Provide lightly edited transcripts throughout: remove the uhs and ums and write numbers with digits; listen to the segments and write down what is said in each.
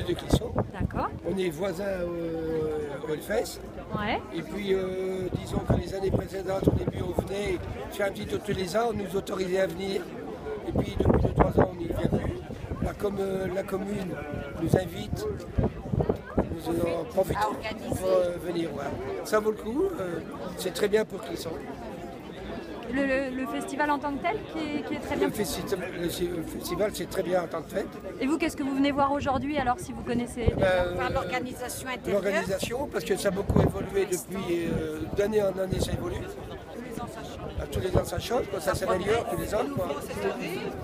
de Clisson. D'accord. On est voisins au Hellfest. Ouais. Et puis, disons que les années précédentes, au début, on venait faire un petit tour tous les ans, on nous autorisait à venir. Et puis, depuis 2-3 ans, on n'y vient plus. La commune nous invite, nous en profitons pour venir voir. Ça vaut le coup, c'est très bien pour Clisson. Le festival en tant que tel qui est très bien. Le festival, c'est très bien en tant que fête. Et vous, qu'est-ce que vous venez voir aujourd'hui alors si vous connaissez Voir l'organisation intérieure. L'organisation, parce que ça a beaucoup évolué depuis d'année en année, ça évolue. Tous les ans ça change, ça s'améliore tous les ans.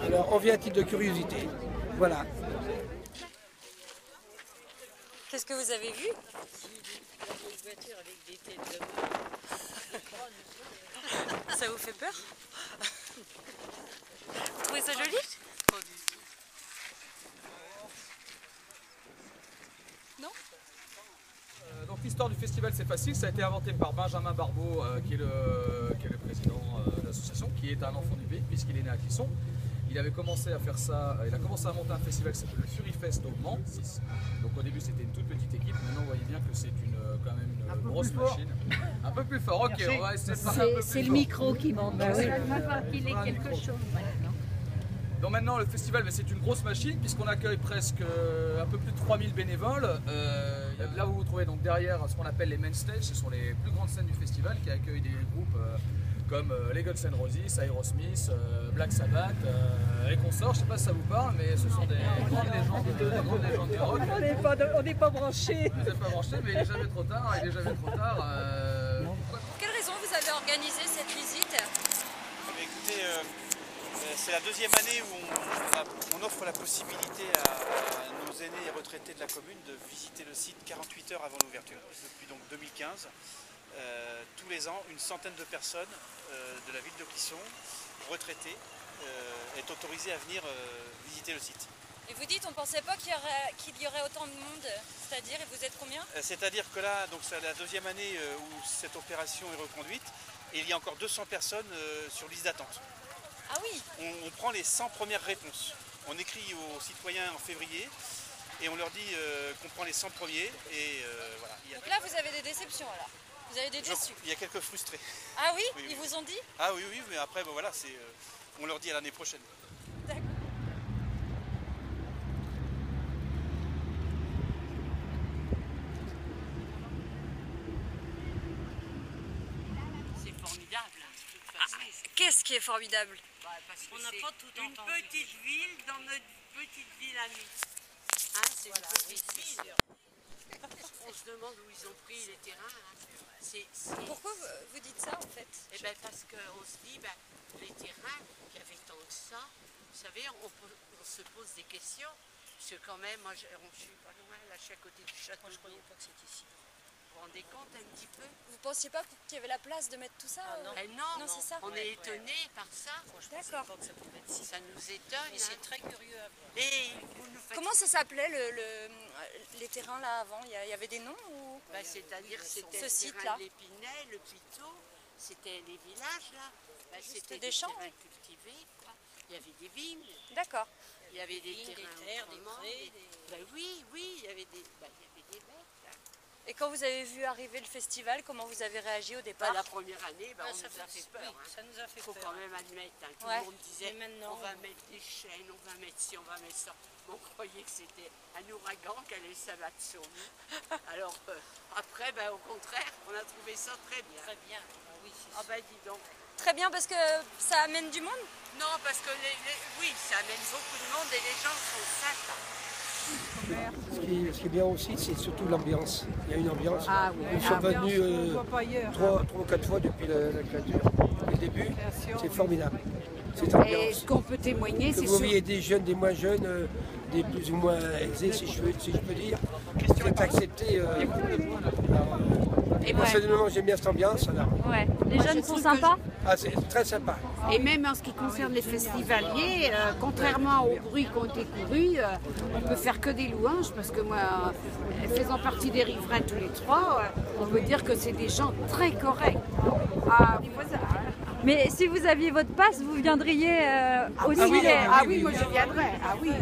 Alors on vient à titre de curiosité. Voilà. Qu'est-ce que vous avez vu? Une voiture avec des têtes de Ça vous fait peur? Vous trouvez ça joli? Pas du tout. Non? Donc l'histoire du festival c'est facile, ça a été inventé par Benjamin Barbeau qui est le président de l'association, qui est un enfant du pays puisqu'il est né à Clisson. Il avait commencé à faire ça, il a commencé à monter un festival qui s'appelle le Fury Fest au Mans. Donc au début c'était une toute petite équipe, maintenant vous voyez bien que c'est quand même une grosse machine. Un peu plus fort, ok, on va essayer de parler un peu plus fort. C'est le micro qui manque. Il va falloir qu'il ait quelque chose. Donc maintenant le festival c'est une grosse machine puisqu'on accueille presque un peu plus de 3000 bénévoles. Là où vous trouvez donc derrière ce qu'on appelle les main stage, ce sont les plus grandes scènes du festival qui accueillent des groupes comme les Guns N' Roses, Aerosmith, Black Sabbath et consorts. Je ne sais pas si ça vous parle, mais ce sont des grandes légendes du rock. On n'est pas branchés. Vous n'êtes pas branchés, mais il n'est jamais trop tard. Il est jamais trop tard. Pour quelle raison vous avez organisé cette visite? Écoutez, c'est la deuxième année où on offre la possibilité à nos aînés et retraités de la commune de visiter le site 48 heures avant l'ouverture. Depuis donc 2015, tous les ans, une centaine de personnes de la ville de Clisson, retraitées, est autorisée à venir visiter le site. Et vous dites, on ne pensait pas qu'il y aurait autant de monde, c'est-à-dire, et vous êtes combien? C'est-à-dire que là, c'est la deuxième année où cette opération est reconduite, et il y a encore 200 personnes sur liste d'attente. Ah oui. On prend les 100 premières réponses. On écrit aux citoyens en février et on leur dit qu'on prend les 100 premiers. Et voilà. Donc là, vous avez des déceptions alors? Vous avez des déçus? Il y a quelques frustrés. Ah oui, oui, ils vous ont dit? Ah oui, oui, mais après, bon, voilà, on leur dit à l'année prochaine. D'accord. C'est formidable. De toute façon. Qu'est-ce qui est formidable? Parce qu'on n'a pas tout entendu. Une petite ville dans notre petite ville amie. Hein, c'est voilà, une petite ville. On se demande où ils ont pris les terrains. Hein. Pourquoi vous dites ça en fait? Eh ben parce qu'on se dit, les terrains, qu'il y avait tant que ça, vous savez, on se pose des questions. Parce que quand même, moi je suis pas loin, là je suis à côté du château. Moi je ne croyais pas que c'était ici. Vous vous rendez compte un petit peu? Vous pensiez pas qu'il y avait la place de mettre tout ça? Non, non, c'est ça. On est étonnés par ça. D'accord. Ça nous étonne. Et c'est très curieux à voir. Et vous nous faites... Comment ça s'appelait les terrains là avant? Il y avait des noms ou... C'est-à-dire c'était ce site terrain là. de l'Épinay, le Pitot, c'était les villages là. C'était des champs terrains cultivés. Quoi. Il y avait des vignes. D'accord. Il y avait des terrains des prés. Oui, il y avait des bêtes. Et quand vous avez vu arriver le festival, comment vous avez réagi au départ? La première année, on nous a fait peur. Oui, ça nous a fait peur. Il faut quand même admettre, tout le monde disait on va mettre des chaînes, on va mettre ci, on va mettre ça. On croyait que c'était un ouragan qui allait s'abattre sur nous. Alors après, au contraire, on a trouvé ça très bien. Très bien. Oui, ah dis donc. Très bien parce que ça amène du monde? Non, parce que oui, ça amène beaucoup de monde et les gens sont sympas. Ce qui est bien aussi, c'est surtout l'ambiance. Il y a une ambiance. Ah oui, Nous sommes venus 3 ou 4 fois depuis la créature. Le début, c'est formidable. Cette ambiance. Et ce qu'on peut témoigner, c'est que vous voyez des jeunes, des moins jeunes, des plus ou moins aisés, si je peux dire. C'est accepté. Et personnellement, j'aime bien cette ambiance. Alors. Ouais. Les jeunes sont sympas? Ah, c'est très sympa. Et même en ce qui concerne les festivaliers, contrairement aux bruits qui ont été courus, on peut faire que des louanges parce que moi, faisant partie des riverains tous les trois, on peut dire que c'est des gens très corrects. Ah, mais si vous aviez votre passe, vous viendriez aussi. Ah oui, moi je viendrais. Ah oui.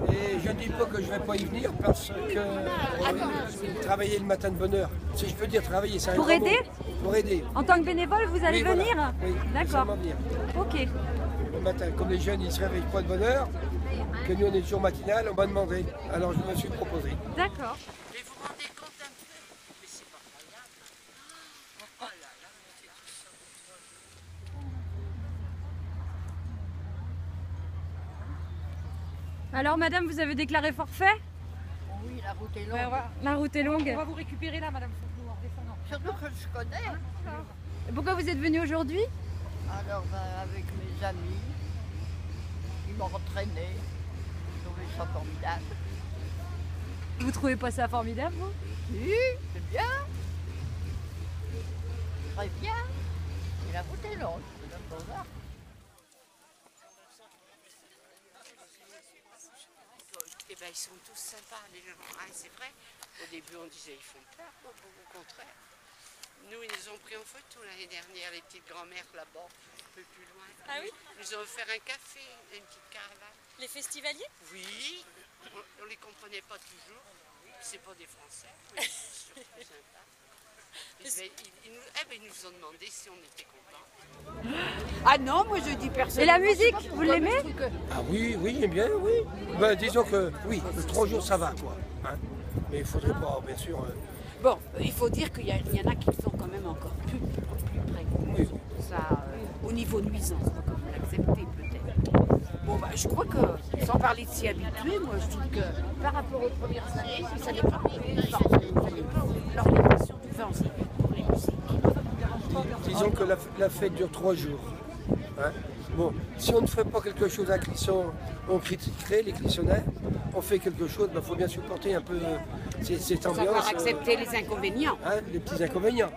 Et je ne dis pas que je ne vais pas y venir parce que travailler le matin de bonne heure, si je peux dire travailler, c'est un Pour grand mot. aider? Pour aider. En tant que bénévole, vous allez Oui, voilà. venir? Oui, D'accord. seulement venir. Ok. Le matin, comme les jeunes ils ne se réveillent pas de bonne heure, que nous on est toujours matinal, on m'a demandé. Alors je me suis proposé. D'accord. Mais vous vous rendez compte un peu? Mais c'est pas croyable. Oh là là, c'est tout ça. Alors, madame, vous avez déclaré forfait? Oui, la route est longue. La route est longue. On va vous récupérer là, madame Foucault, en descendant. Surtout que je connais. Et pourquoi vous êtes venu aujourd'hui? Alors, avec mes amis, ils m'ont entraîné. J'ai trouvé ça formidable. Vous trouvez pas ça formidable, vous? Oui, c'est bien. Très bien. Et la route est longue. C'est un bon art. Eh ben, ils sont tous sympas, les gens. Ah, c'est vrai. Au début, on disait ils font peur. Au contraire. Nous, ils nous ont pris en photo l'année dernière, les petites grand-mères là-bas, un peu plus loin. Ah oui? Ils nous ont offert un café, une petite caravane. Les festivaliers? Oui, on les comprenait pas toujours. C'est pas des Français, mais c'est surtout sympa. Ils nous ont demandé si on était contents. Ah non, moi je dis personne. Et la musique, vous l'aimez? Ah oui, oui, j'aime bien, oui. Ben, disons que oui, 3 jours ça va quoi. Hein. Mais il faudrait pas, bien sûr. Bon, il faut dire qu'il y en a qui sont quand même encore plus près. Oui. Ça, au niveau nuisance, comme vous l'acceptez peut-être. Bon, bah, je crois que, sans parler de s'y habituer, moi je trouve que par rapport aux premières années, ça n'est pas l'organisation du vin aussi pour les musiques. Disons que la fête dure 3 jours. Hein. Bon, si on ne ferait pas quelque chose à Clisson, on critiquerait les Clissonnais. On fait quelque chose, il faut bien supporter un peu cette ambiance. Savoir accepter les inconvénients. Hein, les petits inconvénients.